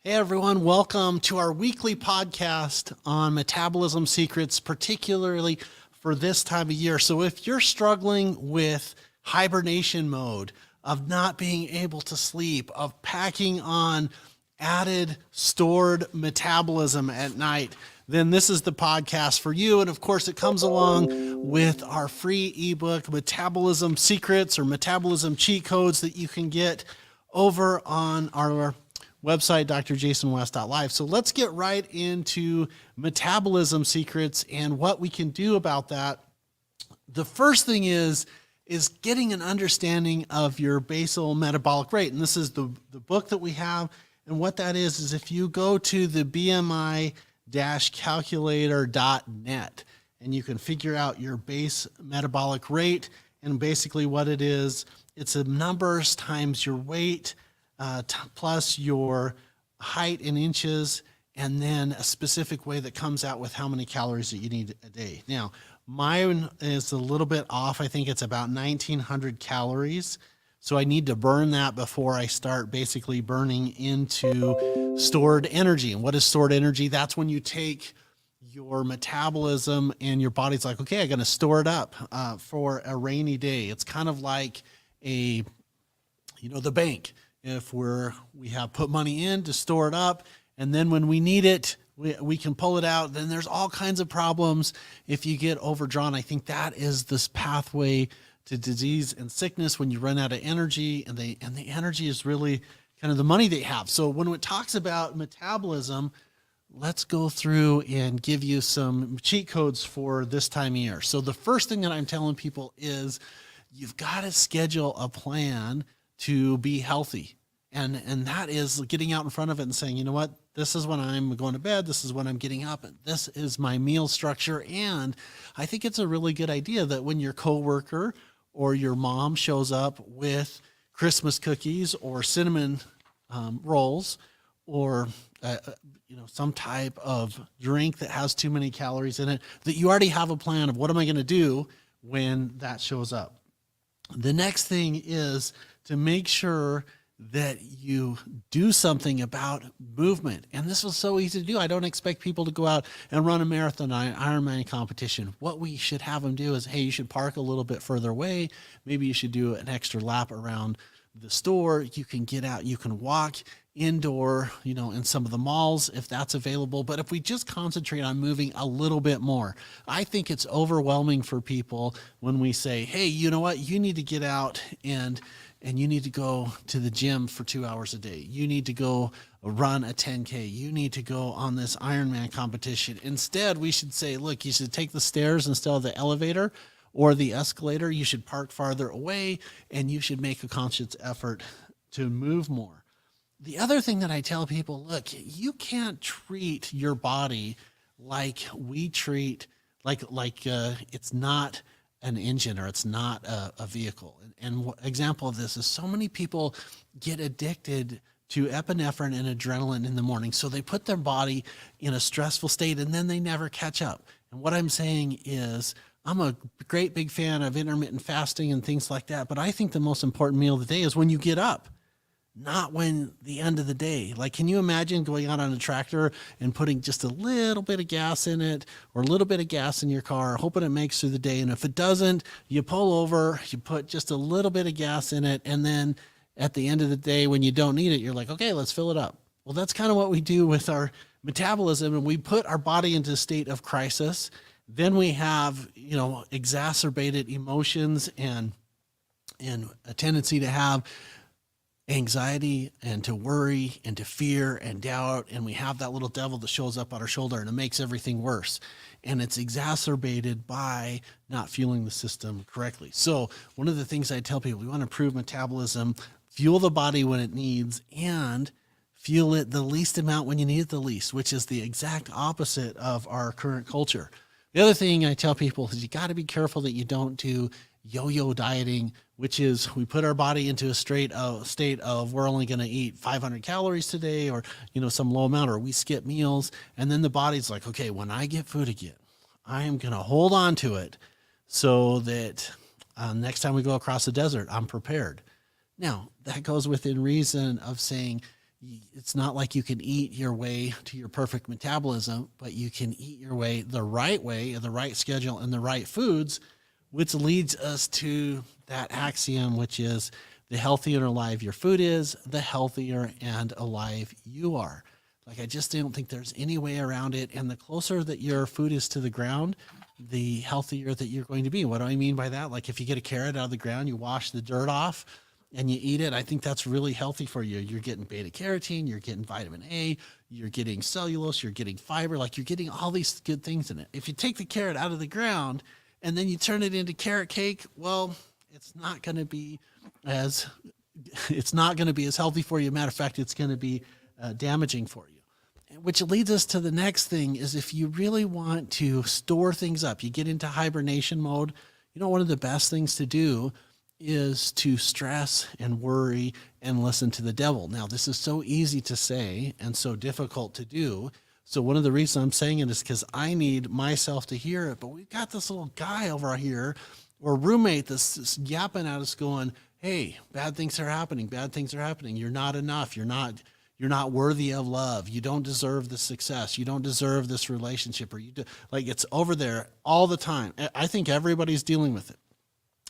Hey everyone, welcome to our weekly podcast on metabolism secrets, particularly for this time of year. So if you're struggling with hibernation mode, of not being able to sleep, of packing on added stored metabolism at night, then this is the podcast for you. And of course, it comes along with our free ebook, Metabolism Secrets or Metabolism Cheat Codes that you can get over on our website, drjasonwest.live. So let's get right into metabolism secrets and what we can do about that. The first thing is getting an understanding of your basal metabolic rate. And this is the book that we have. And what that is if you go to the BMI-calculator.net and you can figure out your base metabolic rate. And basically what it is, it's a numbers times your weight, plus your height in inches, and then a specific way that comes out with how many calories that you need a day. Now, mine is a little bit off. I think it's about 1,900 calories. So I need to burn that before I start basically burning into stored energy. And what is stored energy? That's when you take your metabolism and your body's like, okay, I'm going to store it up for a rainy day. It's kind of like the bank. If we have put money in to store it up, and then when we need it, we can pull it out, then there's all kinds of problems if you get overdrawn. I think that is this pathway to disease and sickness when you run out of energy, and the energy is really kind of the money they have. So when it talks about metabolism, let's go through and give you some cheat codes for this time of year. So the first thing that I'm telling people is you've got to schedule a plan to be healthy. And that is getting out in front of it and saying, you know what, this is when I'm going to bed. This is when I'm getting up. And this is my meal structure. And I think it's a really good idea that when your coworker or your mom shows up with Christmas cookies or cinnamon rolls or some type of drink that has too many calories in it, that you already have a plan of what am I going to do when that shows up. The next thing is to make sure that you do something about movement. And this was so easy to do. I don't expect people to go out and run a marathon, Ironman competition. What we should have them do is, hey, you should park a little bit further away. Maybe you should do an extra lap around the store. You can get out, you can walk indoor, in some of the malls if that's available. But if we just concentrate on moving a little bit more, I think it's overwhelming for people when we say, hey, you know what, you need to get out and you need to go to the gym for 2 hours a day. You need to go run a 10K. You need to go on this Ironman competition. Instead, we should say, look, you should take the stairs instead of the elevator or the escalator. You should park farther away, and you should make a conscious effort to move more. The other thing that I tell people, look, you can't treat your body like we treat, like it's not an engine or it's not a vehicle. And example of this is so many people get addicted to epinephrine and adrenaline in the morning. So they put their body in a stressful state and then they never catch up. And what I'm saying is I'm a great big fan of intermittent fasting and things like that. But I think the most important meal of the day is when you get up, not when the end of the day. Like, can you imagine going out on a tractor and putting just a little bit of gas in it or a little bit of gas in your car, hoping it makes through the day? And if it doesn't, you pull over, you put just a little bit of gas in it. And then at the end of the day, when you don't need it, you're like, okay, let's fill it up. Well, that's kind of what we do with our metabolism. And we put our body into a state of crisis. Then we have, exacerbated emotions and a tendency to have anxiety and to worry and to fear and doubt. And we have that little devil that shows up on our shoulder and it makes everything worse. And it's exacerbated by not fueling the system correctly. So one of the things I tell people, we want to improve metabolism, fuel the body when it needs, and fuel it the least amount when you need it the least, which is the exact opposite of our current culture. The other thing I tell people is you got to be careful that you don't do yo-yo dieting, which is we put our body into a state of we're only going to eat 500 calories today or, some low amount, or we skip meals. And then the body's like, okay, when I get food again, I am going to hold on to it so that next time we go across the desert, I'm prepared. Now, that goes within reason of saying It's not like you can eat your way to your perfect metabolism, but you can eat your way, the right schedule, and the right foods, which leads us to that axiom, which is the healthier and alive your food is, the healthier and alive you are. Like, I just don't think there's any way around it. And the closer that your food is to the ground, the healthier that you're going to be. What do I mean by that? Like, if you get a carrot out of the ground, you wash the dirt off and you eat it, I think that's really healthy for you. You're getting beta carotene, you're getting vitamin A, you're getting cellulose, you're getting fiber, like you're getting all these good things in it. If you take the carrot out of the ground and then you turn it into carrot cake, well, it's not going to be as healthy for you. Matter of fact, it's going to be damaging for you. Which leads us to the next thing is, if you really want to store things up, you get into hibernation mode, one of the best things to do is to stress and worry and listen to the devil. Now, this is so easy to say and so difficult to do. So one of the reasons I'm saying it is because I need myself to hear it. But we've got this little guy over here, or roommate, that's yapping at us going, hey, bad things are happening. Bad things are happening. You're not enough. You're not worthy of love. You don't deserve the success. You don't deserve this relationship. Or like, it's over there all the time. I think everybody's dealing with it.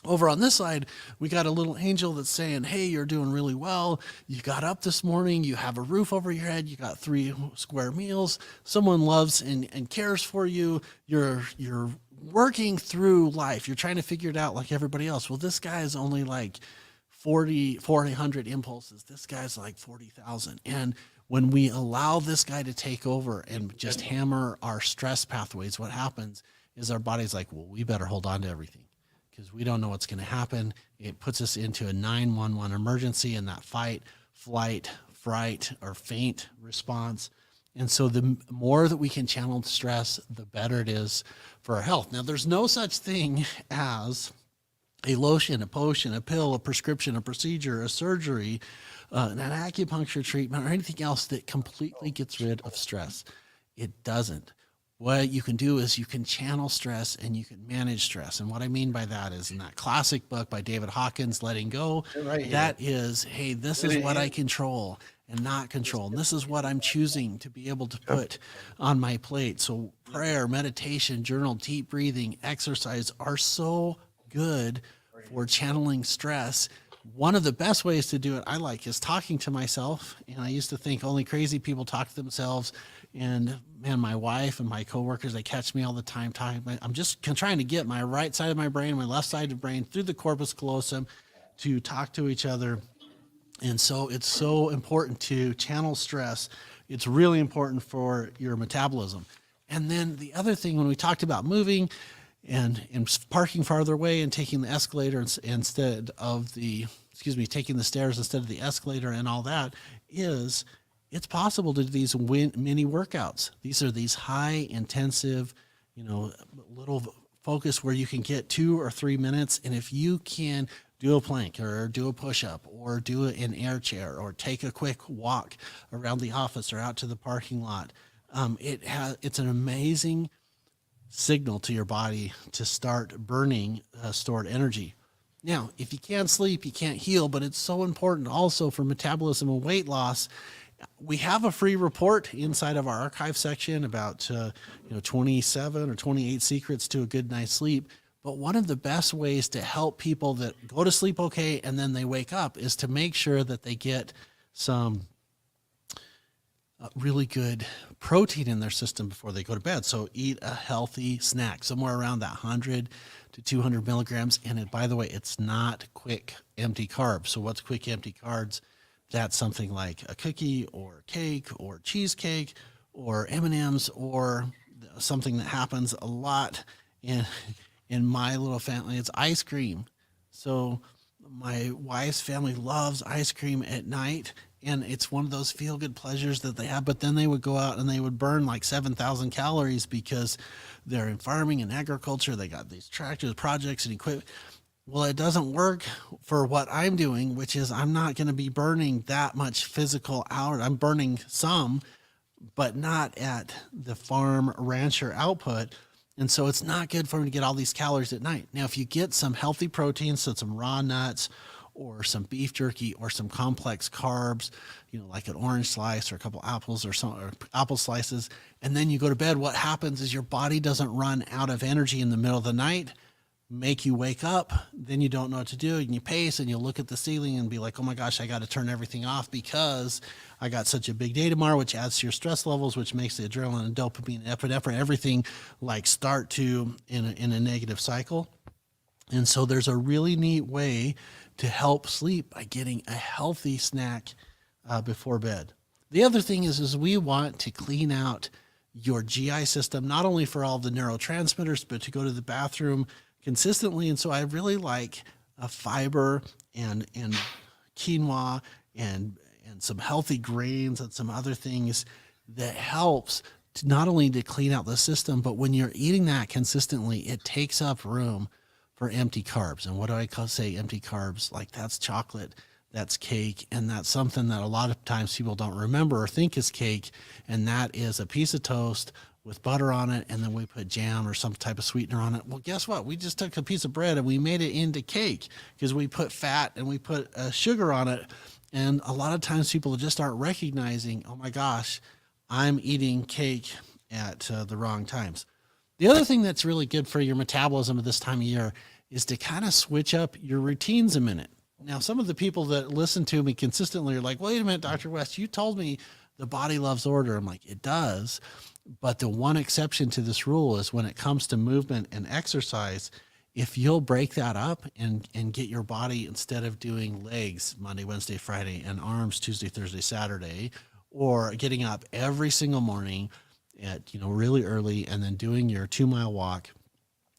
Over on this side, we got a little angel that's saying, hey, you're doing really well. You got up this morning. You have a roof over your head. You got 3 square meals. Someone loves and cares for you. You're working through life. You're trying to figure it out like everybody else. Well, this guy is only like 400 impulses. This guy's like 40,000. And when we allow this guy to take over and just hammer our stress pathways, what happens is our body's like, well, we better hold on to everything, because we don't know what's going to happen. It puts us into a 911 emergency and that fight, flight, fright, or faint response. And so the more that we can channel stress, the better it is for our health. Now, there's no such thing as a lotion, a potion, a pill, a prescription, a procedure, a surgery, an acupuncture treatment, or anything else that completely gets rid of stress. It doesn't. What you can do is you can channel stress and you can manage stress. And what I mean by that is, in that classic book by David Hawkins, Letting Go, that is, hey, this is what I control and not control. And this is what I'm choosing to be able to put on my plate. So prayer, meditation, journal, deep breathing, exercise are so good for channeling stress. One of the best ways to do it, I like, is talking to myself. And I used to think only crazy people talk to themselves. And man, my wife and my coworkers, they catch me all the time talking. I'm just trying to get my right side of my brain, my left side of the brain through the corpus callosum to talk to each other. And so it's so important to channel stress. It's really important for your metabolism. And then the other thing, when we talked about moving and parking farther away and taking the escalator instead of taking the stairs instead of the escalator and all that, is it's possible to do these mini workouts. These are these high intensive, little focus where you can get 2 or 3 minutes. And if you can do a plank or do a push-up or do an air chair or take a quick walk around the office or out to the parking lot, it's an amazing signal to your body to start burning stored energy. Now, if you can't sleep, you can't heal, but it's so important also for metabolism and weight loss. We have a free report inside of our archive section about 27 or 28 secrets to a good night's sleep. But one of the best ways to help people that go to sleep okay and then they wake up is to make sure that they get some really good protein in their system before they go to bed. So eat a healthy snack, somewhere around that 100 to 200 milligrams. And by the way, it's not quick empty carbs. So what's quick empty carbs? That's something like a cookie or cake or cheesecake or M&Ms, or something that happens a lot in my little family. It's ice cream. So my wife's family loves ice cream at night, and it's one of those feel-good pleasures that they have. But then they would go out and they would burn like 7,000 calories because they're in farming and agriculture. They got these tractors, projects, and equipment. Well, it doesn't work for what I'm doing, which is I'm not going to be burning that much physical hour. I'm burning some, but not at the farm rancher output. And so it's not good for me to get all these calories at night. Now, if you get some healthy protein, so some raw nuts or some beef jerky or some complex carbs, like an orange slice or a couple apples or apple slices, and then you go to bed, what happens is your body doesn't run out of energy in the middle of the night, make you wake up, then you don't know what to do, and you pace and you look at the ceiling and be like, oh my gosh, I got to turn everything off because I got such a big day tomorrow, which adds to your stress levels, which makes the adrenaline and dopamine, epinephrine, everything like start to in a negative cycle. And so there's a really neat way to help sleep by getting a healthy snack before bed. The other thing is we want to clean out your GI system, not only for all the neurotransmitters, but to go to the bathroom consistently. And so I really like a fiber and quinoa and some healthy grains and some other things that helps to not only to clean out the system, but when you're eating that consistently, it takes up room for empty carbs. And what do I say empty carbs? Like that's chocolate, that's cake, and that's something that a lot of times people don't remember or think is cake, and that is a piece of toast with butter on it, and then we put jam or some type of sweetener on it. Well, guess what? We just took a piece of bread and we made it into cake because we put fat and we put sugar on it. And a lot of times people just aren't recognizing, oh my gosh, I'm eating cake at the wrong times. The other thing that's really good for your metabolism at this time of year is to kind of switch up your routines a minute. Now, some of the people that listen to me consistently are like, wait a minute, Dr. West, you told me the body loves order. I'm like, it does. But the one exception to this rule is when it comes to movement and exercise, if you'll break that up and get your body, instead of doing legs Monday, Wednesday, Friday, and arms Tuesday, Thursday, Saturday, or getting up every single morning at, really early and then doing your 2-mile walk,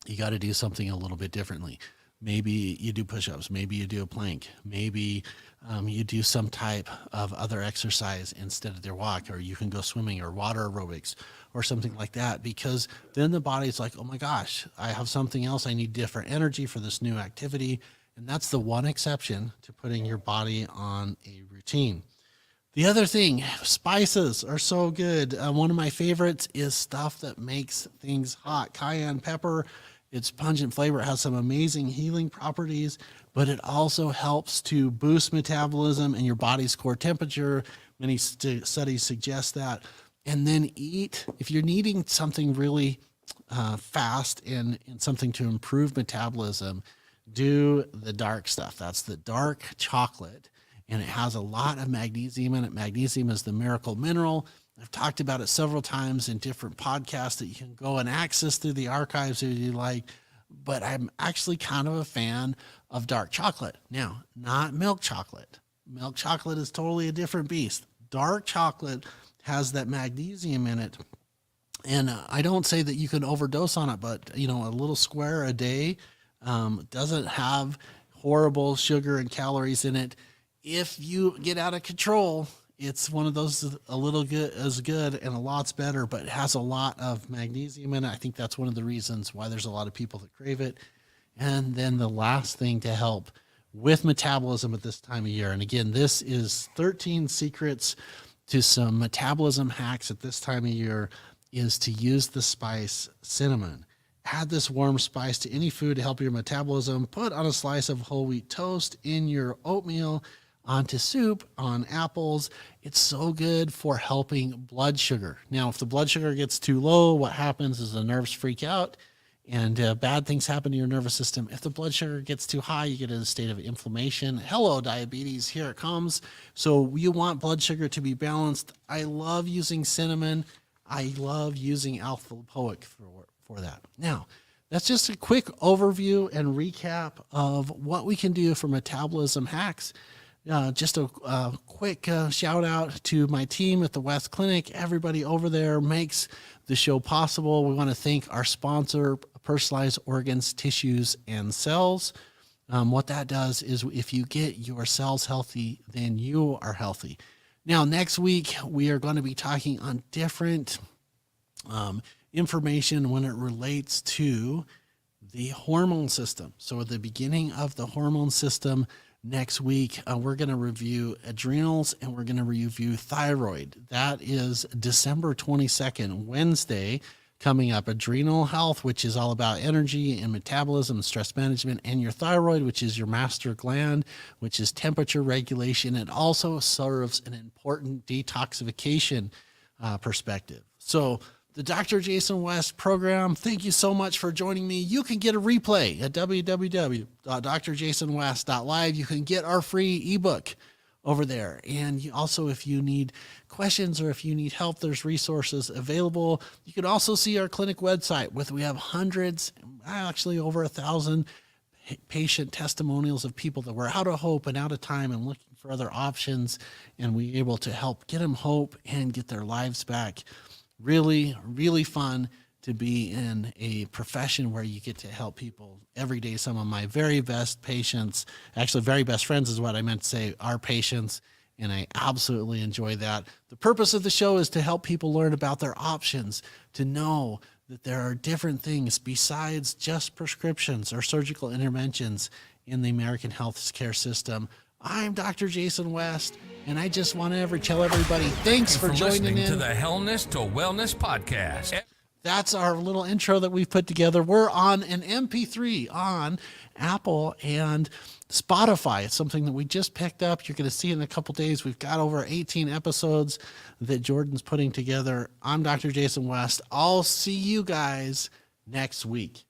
you got to do something a little bit differently. Maybe you do push-ups, maybe you do a plank, maybe you do some type of other exercise instead of their walk, or you can go swimming or water aerobics or something like that, because then the body's like, oh my gosh, I have something else. I need different energy for this new activity. And that's the one exception to putting your body on a routine. The other thing, spices are so good. One of my favorites is stuff that makes things hot. Cayenne pepper, its pungent flavor, it has some amazing healing properties, but it also helps to boost metabolism and your body's core temperature. Many studies suggest that. And then eat, if you're needing something really fast and something to improve metabolism, do the dark stuff. That's the dark chocolate. And it has a lot of magnesium in it. Magnesium is the miracle mineral. I've talked about it several times in different podcasts that you can go and access through the archives if you like. But I'm actually kind of a fan of dark chocolate. Now, not milk chocolate. Milk chocolate is totally a different beast. Dark chocolate has that magnesium in it. And I don't say that you can overdose on it, but, a little square a day doesn't have horrible sugar and calories in it. If you get out of control, it's one of those a little good as good and a lot's better, but it has a lot of magnesium in it. I think that's one of the reasons why there's a lot of people that crave it. And then the last thing to help with metabolism at this time of year, and again, this is 13 secrets to some metabolism hacks at this time of year, is to use the spice cinnamon. Add this warm spice to any food to help your metabolism. Put on a slice of whole wheat toast, in your oatmeal, onto soup, on apples. It's so good for helping blood sugar. Now, if the blood sugar gets too low, what happens is the nerves freak out and bad things happen to your nervous system. If the blood sugar gets too high, you get in a state of inflammation. Hello, diabetes, here it comes. So you want blood sugar to be balanced. I love using cinnamon. I love using alpha-lipoic for that. Now, that's just a quick overview and recap of what we can do for metabolism hacks. Just a quick shout out to my team at the West Clinic. Everybody over there makes the show possible. We want to thank our sponsor, Personalized Organs, Tissues, and Cells. What that does is if you get your cells healthy, then you are healthy. Now, next week, we are going to be talking on different information when it relates to the hormone system. So at the beginning of the hormone system, next week, we're going to review adrenals and we're going to review thyroid. That is December 22nd, Wednesday. coming up. Adrenal health, which is all about energy and metabolism and stress management, and your thyroid, which is your master gland, which is temperature regulation. It also serves an important detoxification perspective. So the Dr. Jason West program, thank you so much for joining me. You can get a replay at www.drjasonwest.live. You can get our free ebook over there. And also, if you need questions or if you need help, there's resources available. You can also see our clinic website we have hundreds, actually over 1,000 patient testimonials of people that were out of hope and out of time and looking for other options. And we able to help get them hope and get their lives back. Really, really fun to be in a profession where you get to help people every day. Some of my very best patients, actually very best friends is what I meant to say, are patients, and I absolutely enjoy that. The purpose of the show is to help people learn about their options, to know that there are different things besides just prescriptions or surgical interventions in the American healthcare system. I'm Dr. Jason West, and I just want to tell everybody, thanks for joining in to the Hellness to Wellness podcast. That's our little intro that we've put together. We're on an MP3 on Apple and Spotify. It's something that we just picked up. You're going to see in a couple days. We've got over 18 episodes that Jordan's putting together. I'm Dr. Jason West. I'll see you guys next week.